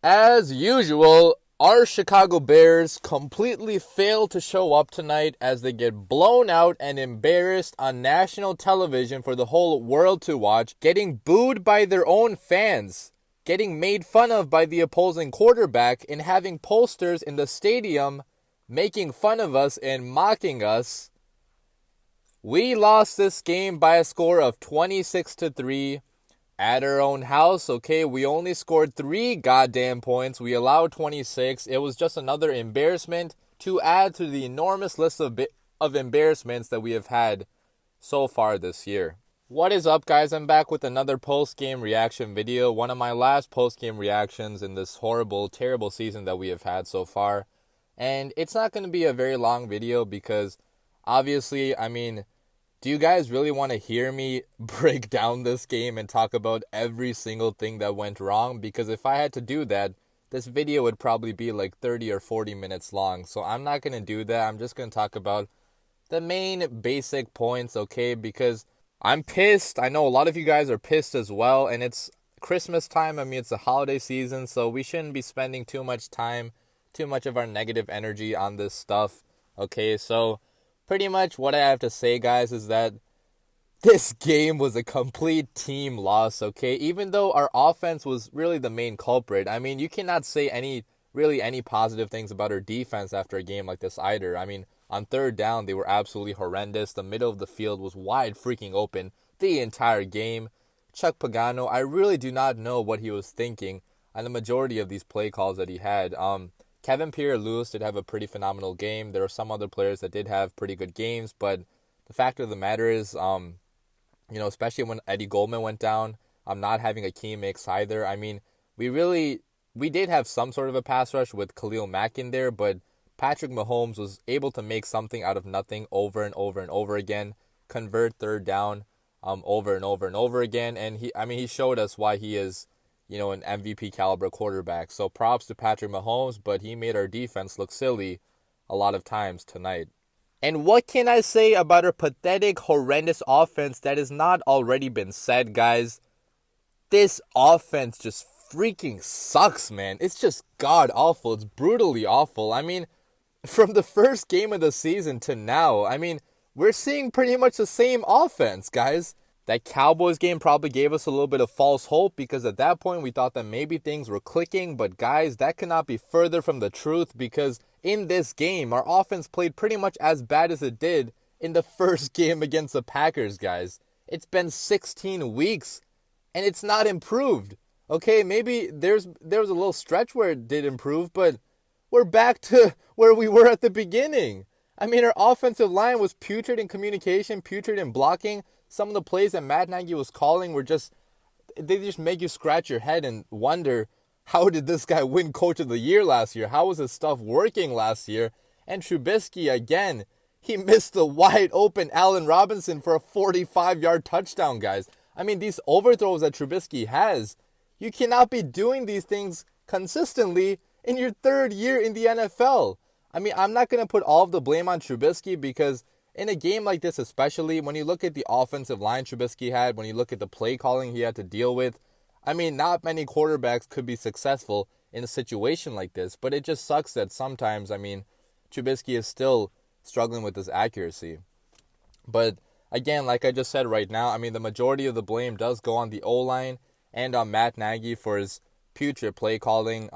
As usual, our Chicago Bears completely fail to show up tonight as they get blown out and embarrassed on national television for the whole world to watch, getting booed by their own fans, getting made fun of by the opposing quarterback, and having posters in the stadium making fun of us and mocking us. We lost this game by a score of 26-3. At our own house, okay, we only scored 3 goddamn points. We allowed 26. It was just another embarrassment to add to the enormous list of embarrassments that we have had so far this year. What is up, guys? I'm back with another post-game reaction video. One of my last post-game reactions in this horrible, terrible season that we have had so far. And it's not going to be a very long video because, obviously, do you guys really want to hear me break down this game and talk about every single thing that went wrong? Because if I had to do that, this video would probably be like 30 or 40 minutes long. So I'm not going to do that. I'm just going to talk about the main basic points, okay? Because I'm pissed. I know a lot of you guys are pissed as well. And it's Christmas time. It's the holiday season. So we shouldn't be spending too much of our negative energy on this stuff, okay? So pretty much what I have to say, guys, is that this game was a complete team loss, okay? Even though our offense was really the main culprit. You cannot say any positive things about our defense after a game like this either. On third down, they were absolutely horrendous. The middle of the field was wide freaking open the entire game. Chuck Pagano, I really do not know what he was thinking on the majority of these play calls that he had. Kevin Pierre-Louis did have a pretty phenomenal game. There were some other players that did have pretty good games, but the fact of the matter is, especially when Eddie Goldman went down, I'm not having a key mix either. We did have some sort of a pass rush with Khalil Mack in there, but Patrick Mahomes was able to make something out of nothing over and over and over again, convert third down over and over and over again, and he showed us why he is an MVP caliber quarterback. So props to Patrick Mahomes, but he made our defense look silly a lot of times tonight. And what can I say about our pathetic, horrendous offense that has not already been said, guys? This offense just freaking sucks, man. It's just god awful. It's brutally awful. From the first game of the season to now, we're seeing pretty much the same offense, guys. That Cowboys game probably gave us a little bit of false hope because at that point we thought that maybe things were clicking. But guys, that cannot be further from the truth because in this game, our offense played pretty much as bad as it did in the first game against the Packers, guys. It's been 16 weeks and it's not improved. Okay, maybe there was a little stretch where it did improve, but we're back to where we were at the beginning. Our offensive line was putrid in communication, putrid in blocking. Some of the plays that Matt Nagy was calling they just make you scratch your head and wonder, how did this guy win Coach of the Year last year? How was his stuff working last year? And Trubisky, again, he missed the wide open Allen Robinson for a 45-yard touchdown, guys. These overthrows that Trubisky has, you cannot be doing these things consistently in your third year in the NFL. I'm not going to put all of the blame on Trubisky because in a game like this, especially when you look at the offensive line Trubisky had, when you look at the play calling he had to deal with, not many quarterbacks could be successful in a situation like this. But it just sucks that sometimes, Trubisky is still struggling with his accuracy. But again, like I just said right now, the majority of the blame does go on the O-line and on Matt Nagy for his putrid play calling.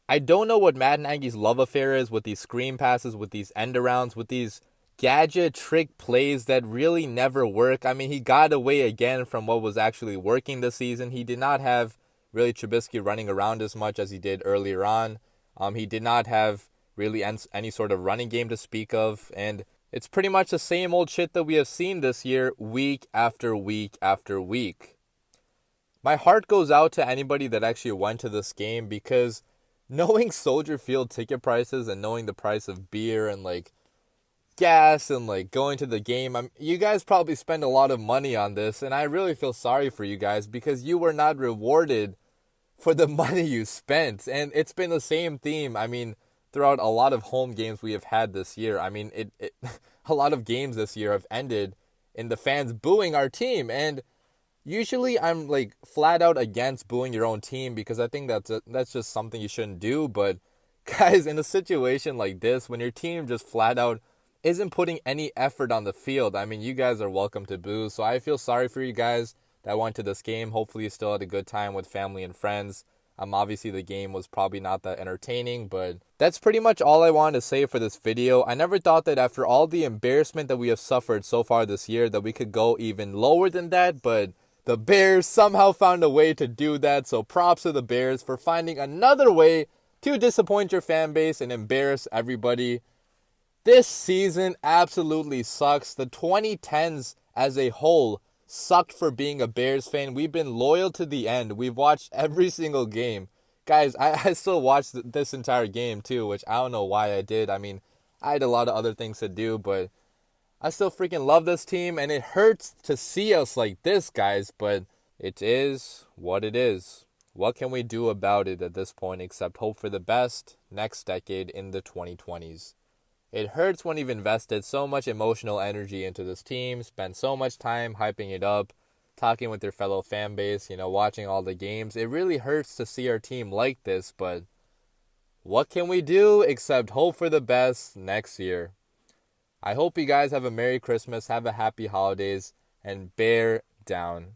I don't know what Matt Nagy's love affair is with these screen passes, with these end arounds, with these gadget trick plays that really never work. He got away again from what was actually working this season. He did not have really Trubisky running around as much as he did earlier on. He did not have really any sort of running game to speak of. And it's pretty much the same old shit that we have seen this year, week after week after week. My heart goes out to anybody that actually went to this game because knowing Soldier Field ticket prices and knowing the price of beer and gas and going to the game, you guys probably spend a lot of money on this, and I really feel sorry for you guys because you were not rewarded for the money you spent. And it's been the same theme throughout a lot of home games we have had this year. A lot of games this year have ended in the fans booing our team. And usually I'm like flat out against booing your own team because I think that's just something you shouldn't do. But guys, in a situation like this, when your team just flat out isn't putting any effort on the field, I mean, you guys are welcome to boo. So I feel sorry for you guys that went to this game. Hopefully you still had a good time with family and friends. Obviously the game was probably not that entertaining, but that's pretty much all I wanted to say for this video. I never thought that after all the embarrassment that we have suffered so far this year that we could go even lower than that, but the Bears somehow found a way to do that. So props to the Bears for finding another way to disappoint your fan base and embarrass everybody. This season absolutely sucks. The 2010s as a whole sucked for being a Bears fan. We've been loyal to the end. We've watched every single game. Guys, I still watched this entire game too, which I don't know why I did. I mean, I had a lot of other things to do, but I still freaking love this team, and it hurts to see us like this, guys, but it is what it is. What can we do about it at this point except hope for the best next decade in the 2020s? It hurts when you've invested so much emotional energy into this team, spent so much time hyping it up, talking with your fellow fan base, watching all the games. It really hurts to see our team like this, but what can we do except hope for the best next year? I hope you guys have a Merry Christmas, have a happy holidays, and bear down.